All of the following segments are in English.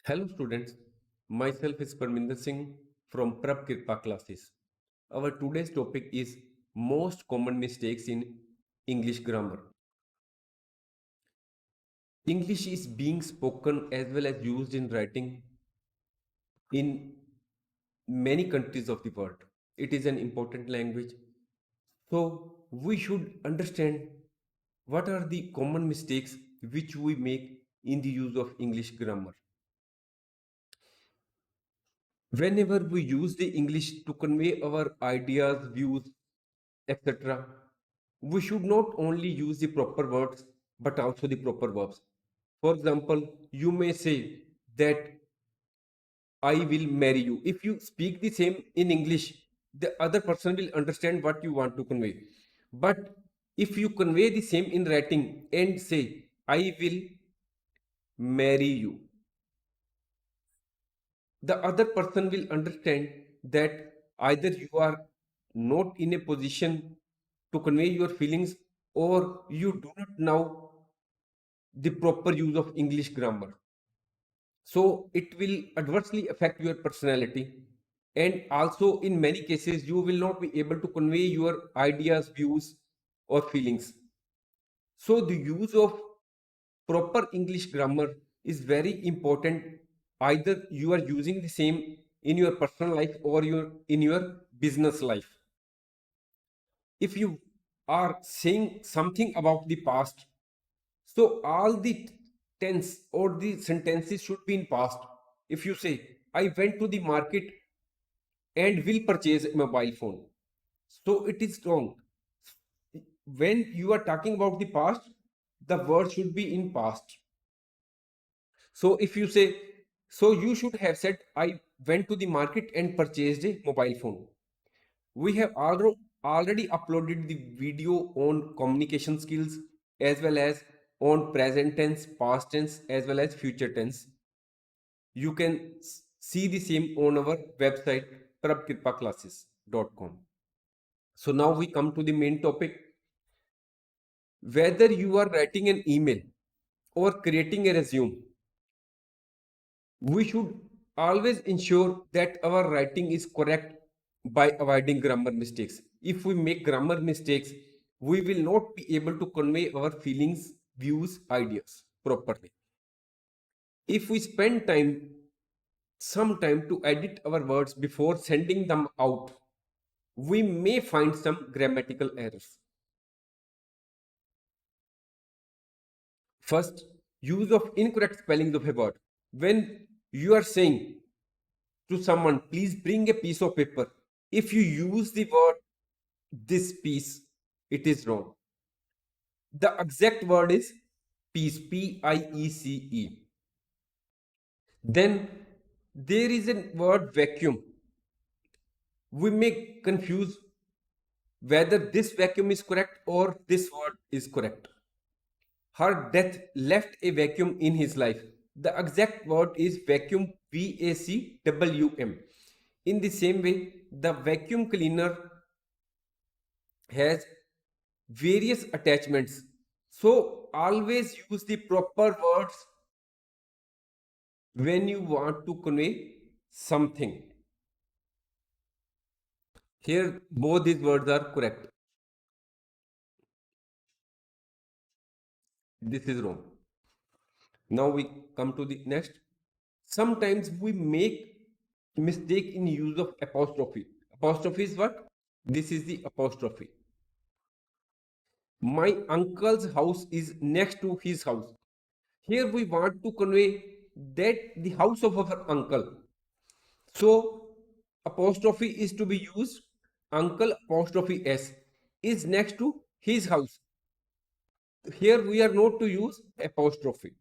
Hello students, myself is Parminder Singh from Prab Kirpa classes. Our today's topic is most common mistakes in English grammar. English is being spoken as well as used in writing in many countries of the world. It is an important language. So we should understand what are the common mistakes which we make in the use of English grammar. Whenever we use the English to convey our ideas, views, etc., we should not only use the proper words but also the proper verbs. For example, you may say that I will marry you. If you speak the same in English, the other person will understand what you want to convey. But if you convey the same in writing and say, I will marry you, the other person will understand that either you are not in a position to convey your feelings or you do not know the proper use of English grammar. So it will adversely affect your personality, and also in many cases you will not be able to convey your ideas, views, or feelings. So the use of proper English grammar is very important. Either you are using the same in your personal life or in your business life. If you are saying something about the past, so all the tense or the sentences should be in past. If you say, I went to the market and will purchase a mobile phone, so it is wrong. When you are talking about the past, the word should be in past. So if you say, so you should have said, I went to the market and purchased a mobile phone. We have already uploaded the video on communication skills as well as on present tense, past tense, as well as future tense. You can see the same on our website prabkirpaclasses.com. So now we come to the main topic. Whether you are writing an email or creating a resume, we should always ensure that our writing is correct by avoiding grammar mistakes. If we make grammar mistakes, we will not be able to convey our feelings, views, ideas properly. If we spend some time to edit our words before sending them out, we may find some grammatical errors. First, use of incorrect spellings of a word. When you are saying to someone, please bring a piece of paper, if you use the word this piece, it is wrong. The exact word is piece, Piece. Then there is a word vacuum. We may confuse whether this vacuum is correct or this word is correct. Her death left a vacuum in his life. The exact word is vacuum, VACWM. In the same way, the vacuum cleaner has various attachments. So always use the proper words when you want to convey something. Here both these words are correct. This is wrong. Now we come to the next. Sometimes we make mistake in use of apostrophe. Apostrophe is what? This is the apostrophe. My uncle's house is next to his house. Here we want to convey that the house of our uncle. So apostrophe is to be used. Uncle apostrophe s is next to his house. Here we are not to use apostrophe.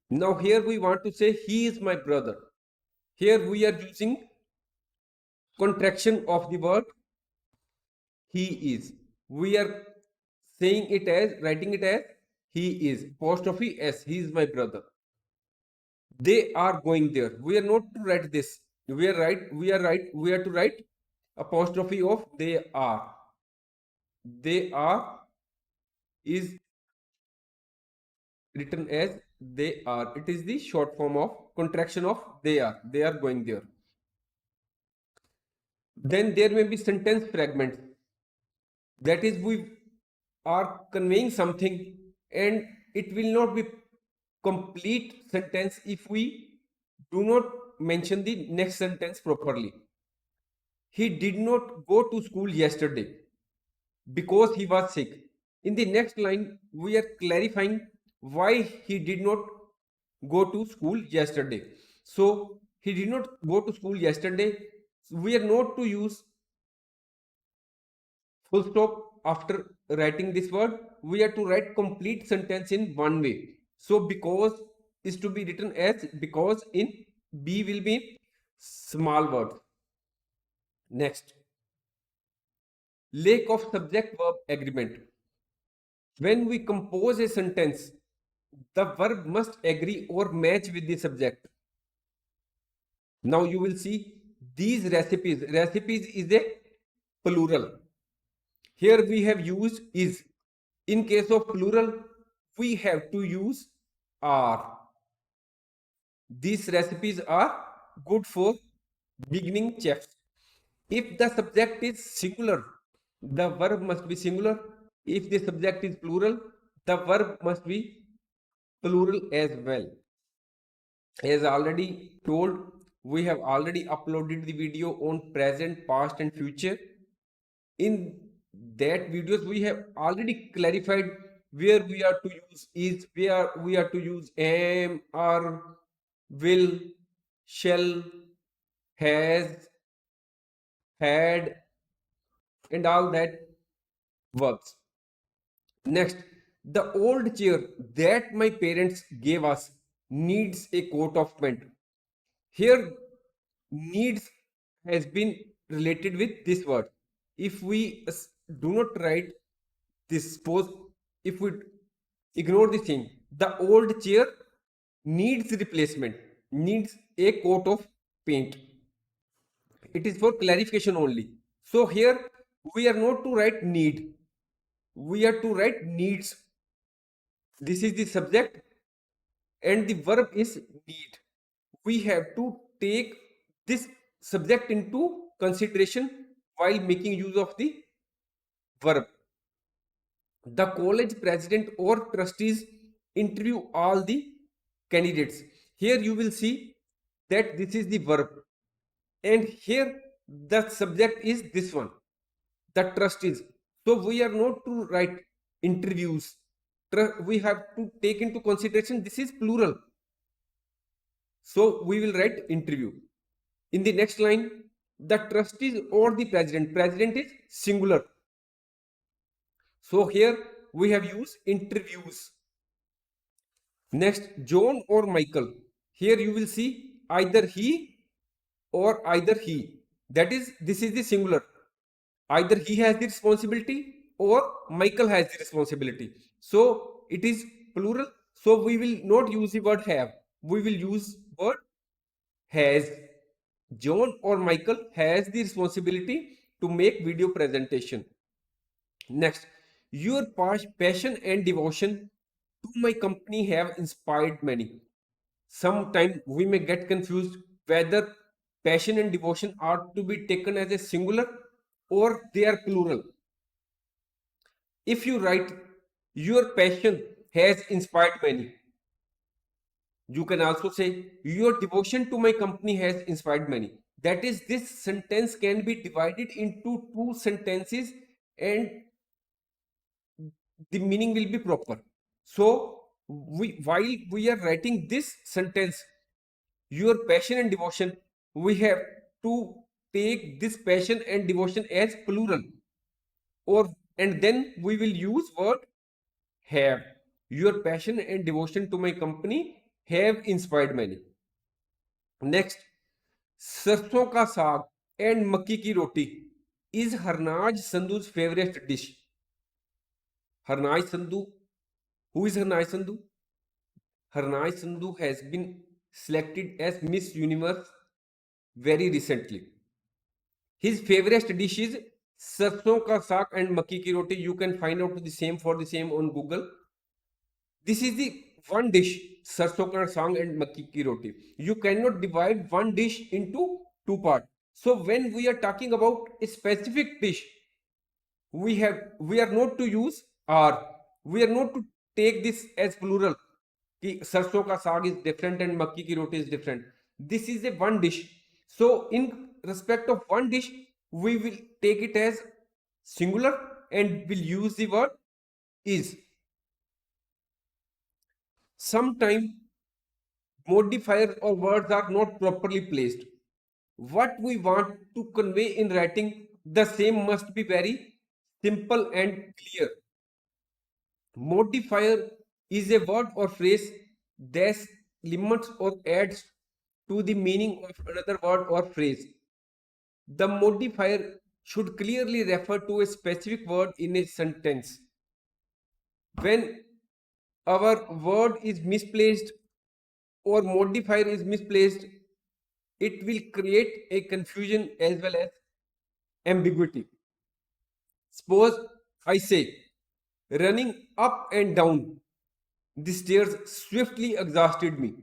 Now here we want to say he is my brother. Here we are using contraction of the word he is. We are saying it as, writing it as he is. Apostrophe s, he is my brother. They are going there. We are not to write this. We are to write apostrophe of they are. They are is written as they are. It is the short form of contraction of they are. They are going there. Then there may be sentence fragments. That is, we are conveying something and it will not be complete sentence if we do not mention the next sentence properly. He did not go to school yesterday because he was sick. In the next line, we are clarifying why he did not go to school yesterday. So, he did not go to school yesterday. We are not to use full stop after writing this word. We have to write complete sentence in one way. So because is to be written as because in B will be small word. Next, lack of subject verb agreement. When we compose a sentence, the verb must agree or match with the subject. Now you will see these recipes. Recipes is a plural. Here we have used is. In case of plural, we have to use are. These recipes are good for beginning chefs. If the subject is singular, the verb must be singular. If the subject is plural, the verb must be plural as well. As already told, we have already uploaded the video on present, past, and future. In that videos we have already clarified where we are to use is, where we are to use am, are, will, shall, has, had, and all that verbs. Next, the old chair that my parents gave us needs a coat of paint. Here, needs has been related with this word. If we do not write this, suppose if we ignore this thing, the old chair needs replacement, needs a coat of paint. It is for clarification only. So here we are not to write need, we are to write needs. This is the subject and the verb is need. We have to take this subject into consideration while making use of the verb. The college president or trustees interview all the candidates. Here you will see that this is the verb, and here the subject is this one, the trustees. So we are not to write interviews. We have to take into consideration this is plural. So we will write interview. In the next line, the trustees or the president. President is singular. So here we have used interviews. Next, John or Michael. Here you will see either he or either he. That is, this is the singular. Either he has the responsibility or Michael has the responsibility. So it is plural. So we will not use the word have. We will use word has. John or Michael has the responsibility to make video presentation. Next, your passion and devotion to my company have inspired many. Sometimes we may get confused whether passion and devotion are to be taken as a singular or they are plural. If you write, your passion has inspired many, you can also say, your devotion to my company has inspired many. That is, this sentence can be divided into two sentences and the meaning will be proper. So, while we are writing this sentence, your passion and devotion, we have to take this passion and devotion as plural, or and then we will use word have. Your passion and devotion to my company have inspired many. Next, सरसों का साग and मक्की की रोटी is Harnaj Sandhu's favorite dish. Harnaj Sandhu, who is Harnaj Sandhu? Harnaj Sandhu has been selected as Miss Universe very recently. His favorite dish is sarson ka saag and makki ki roti. You can find out the same for the same on Google. This is the one dish, sarson ka saag and makki ki roti. You cannot divide one dish into two parts. So when we are talking about a specific dish, we are not to use are, we are not to take this as plural कि सरसों का साग is different and मक्की की रोटी is different. This is a one dish. So in respect of one dish, we will take it as singular and will use the word is. Sometimes modifiers or words are not properly placed. What we want to convey in writing, the same must be very simple and clear. Modifier is a word or phrase that limits or adds to the meaning of another word or phrase. The modifier should clearly refer to a specific word in a sentence. When our word is misplaced or modifier is misplaced, it will create a confusion as well as ambiguity. Suppose I say, running up and down the stairs swiftly exhausted me.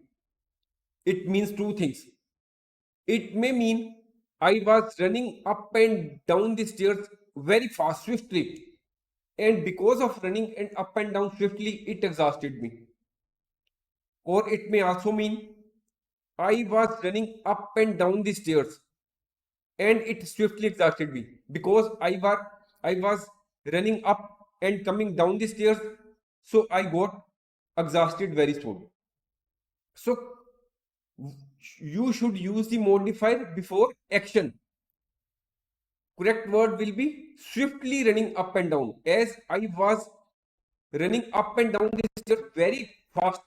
It means two things. It may mean I was running up and down the stairs very fast, swiftly. And because of running and up and down swiftly, it exhausted me. Or it may also mean I was running up and down the stairs and it swiftly exhausted me. Because I was running up and coming down the stairs, so I got exhausted very soon. So you should use the modifier before action. Correct word will be swiftly running up and down. As I was running up and down the stairs very fast,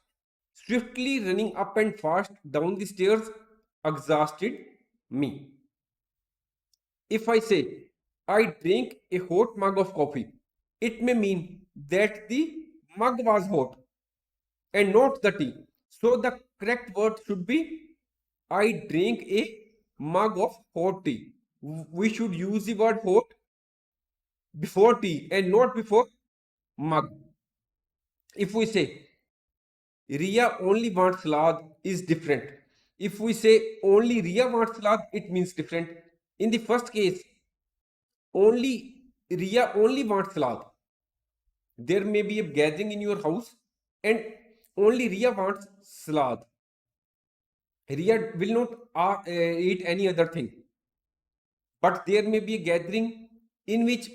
swiftly running up and fast down the stairs exhausted me. If I say, I drank a hot mug of coffee, it may mean that the mug was hot and not the tea. So the correct word should be, I drank a mug of hot tea. We should use the word hot before tea and not before mug. If we say Ria only wants salad is different. If we say only Ria wants salad, it means different. In the first case, only Ria only wants salad. There may be a gathering in your house and only Ria wants salad. Ria will not eat any other thing. But there may be a gathering in which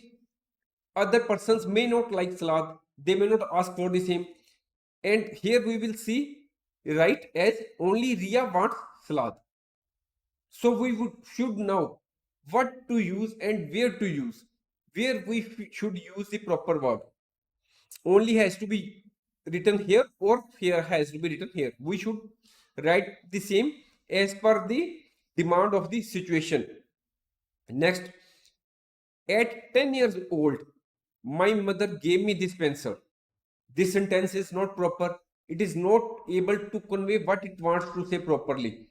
other persons may not like salad. They may not ask for the same. And here we will see right as only Ria wants salad. So we should know what to use and where to use. Where we should use the proper word. Only has to be written here or here has to be written here. We should write the same as per the demand of the situation. Next, at 10 years old, my mother gave me this pencil. This sentence is not proper. It is not able to convey what it wants to say properly.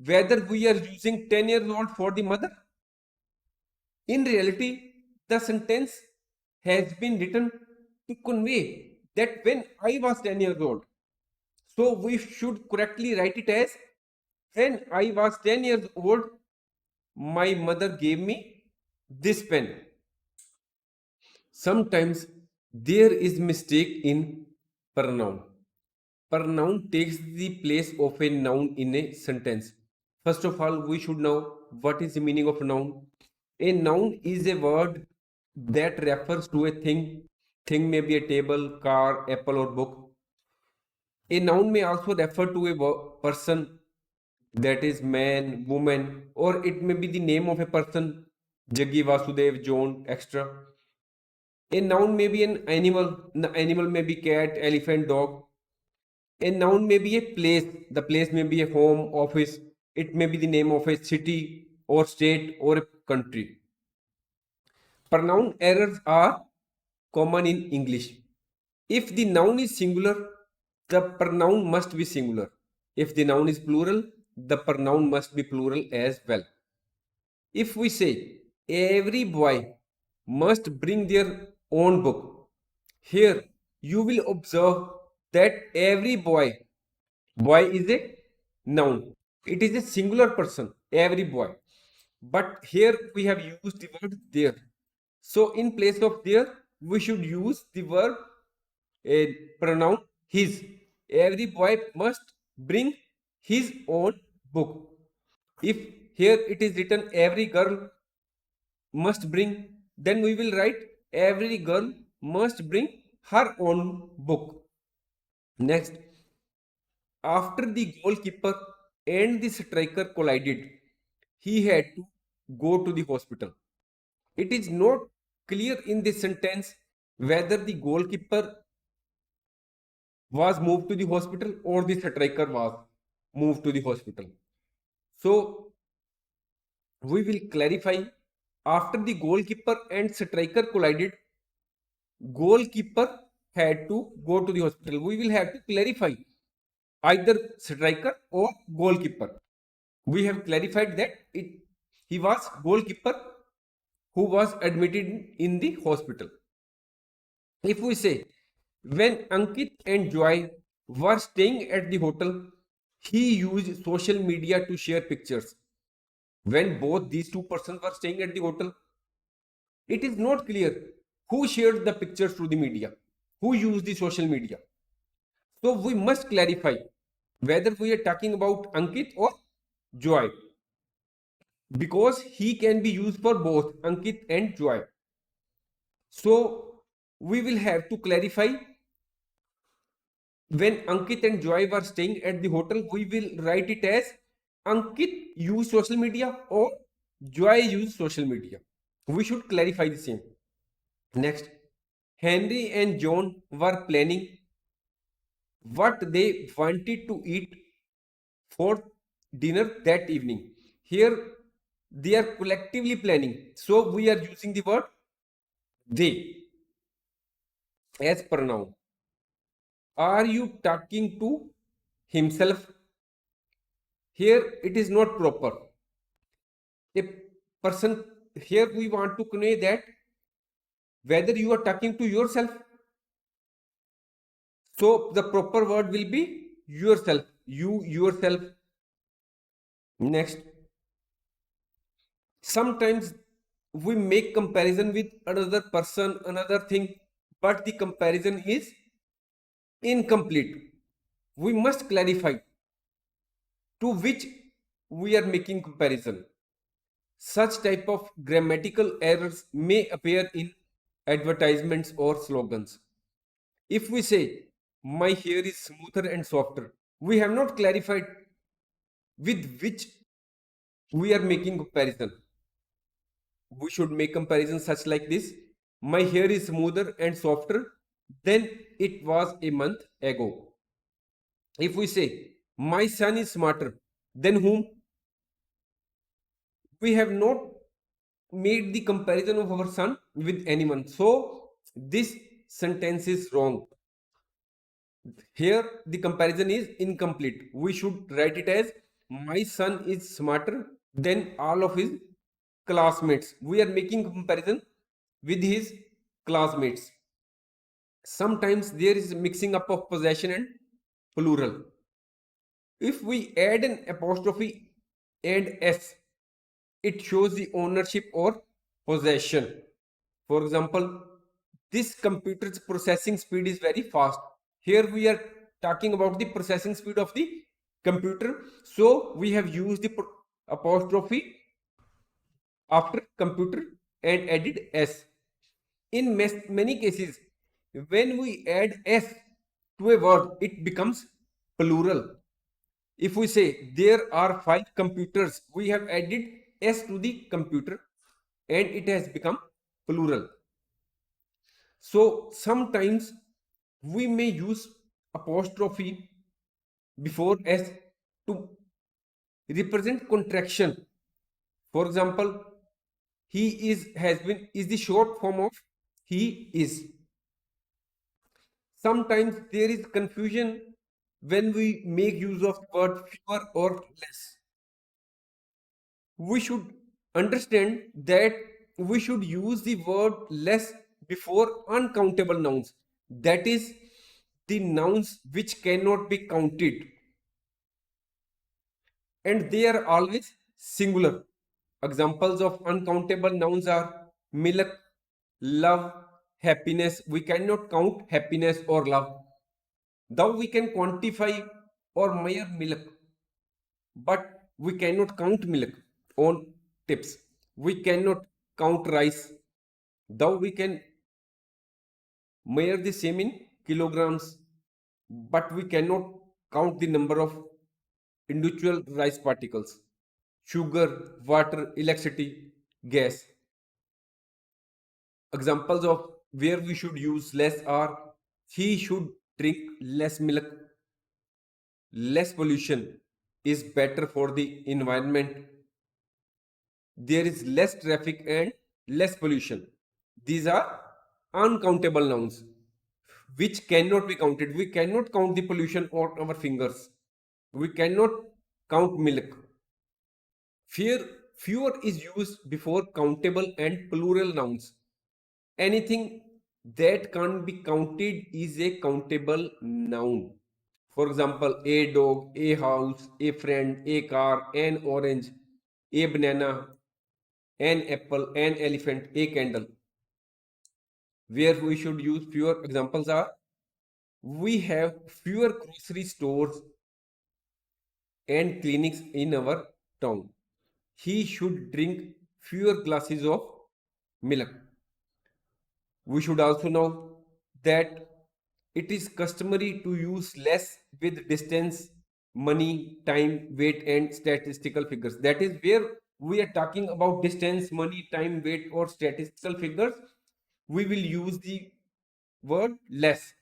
Whether we are using 10 years old for the mother, in reality, the sentence has been written to convey that when I was 10 years old. So we should correctly write it as when I was 10 years old, my mother gave me this pen. Sometimes there is mistake in pronoun. Pronoun takes the place of a noun in a sentence. First of all, we should know what is the meaning of noun. A noun is a word that refers to a thing. Thing may be a table, car, apple, or book. A noun may also refer to a person, that is man, woman, or it may be the name of a person, Jaggi, Vasudev, John, etc. A noun may be an animal. The animal may be cat, elephant, dog. A noun may be a place. The place may be a home, office. It may be the name of a city or state or a country. Pronoun errors are common in English. If the noun is singular, the pronoun must be singular. If the noun is plural, the pronoun must be plural as well. If we say every boy must bring their own book, here you will observe that every boy is a noun. It is a singular person, every boy. But here we have used the word there. So in place of there, we should use the verb a pronoun his. Every boy must bring his own book. If here it is written every girl must bring, then we will write every girl must bring her own book. Next, after the goalkeeper and the striker collided, he had to go to the hospital. It is not clear in this sentence whether the goalkeeper was moved to the hospital or the striker was moved to the hospital. So we will clarify after the goalkeeper and striker collided, goalkeeper had to go to the hospital. We will have to clarify either striker or goalkeeper. We have clarified that he was goalkeeper who was admitted in the hospital. If we say when Ankit and Joy were staying at the hotel, he used social media to share pictures. When both these two persons were staying at the hotel, it is not clear who shared the pictures through the media, who used the social media. So we must clarify whether we are talking about Ankit or Joy, because he can be used for both Ankit and Joy. So we will have to clarify when Ankit and Joy were staying at the hotel, we will write it as Ankit used social media or Joy used social media. We should clarify the same. Next, Henry and John were planning what they wanted to eat for dinner that evening. Here they are collectively planning. So we are using the word they as pronoun. Are you talking to himself? Here it is not proper. A person, here we want to convey that whether you are talking to yourself. So the proper word will be yourself. You, yourself. Next, sometimes we make comparison with another person, another thing, but the comparison is incomplete. We must clarify to which we are making comparison. Such type of grammatical errors may appear in advertisements or slogans. If we say, my hair is smoother and softer, we have not clarified with which we are making comparison. We should make comparison such like this. My hair is smoother and softer than it was a month ago. If we say, my son is smarter than whom, we have not made the comparison of our son with anyone. So this sentence is wrong. Here the comparison is incomplete. We should write it as my son is smarter than all of his classmates. We are making comparison with his classmates. Sometimes there is mixing up of possession and plural. If we add an apostrophe and s, it shows the ownership or possession. For example, this computer's processing speed is very fast. Here we are talking about the processing speed of the computer. So we have used the apostrophe after computer and added s. In many cases, when we add s to a word, it becomes plural. If we say there are 5 computers, we have added s to the computer and it has become plural. So sometimes we may use apostrophe before s to represent contraction. For example, he is has been is the short form of he is. Sometimes there is confusion when we make use of the word fewer or less. We should understand that we should use the word less before uncountable nouns. That is, the nouns which cannot be counted, and they are always singular. Examples of uncountable nouns are milk, love, happiness. We cannot count happiness or love. Though we can quantify or measure milk, but we cannot count milk on tips. We cannot count rice, though we can measure the same in kilograms, but we cannot count the number of individual rice particles. Sugar, water, electricity, gas. Examples of where we should use less are: he should drink less milk, less pollution is better for the environment, there is less traffic and less pollution. These are uncountable nouns which cannot be counted. We cannot count the pollution on our fingers. We cannot count milk. Fewer is used before countable and plural nouns. Anything that can't be counted is a countable noun. For example, a dog, a house, a friend, a car, an orange, a banana, an apple, an elephant, a candle. Where we should use fewer examples are: we have fewer grocery stores and clinics in our town. He should drink fewer glasses of milk. We should also know that it is customary to use less with distance, money, time, weight, and statistical figures. That is where we are talking about distance, money, time, weight, or statistical figures. We will use the word less.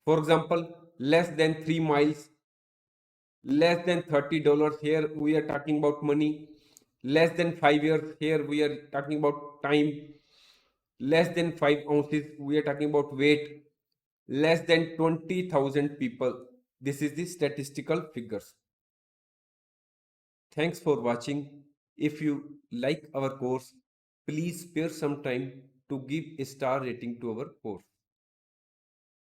For example, less than 3 miles, less than $30. Here we are talking about money. Less than 5 years. Here we are talking about time. Less than 5 ounces. We are talking about weight. Less than 20,000 people. This is the statistical figures. Thanks for watching. If you like our course, please spare some time to give a star rating to our course.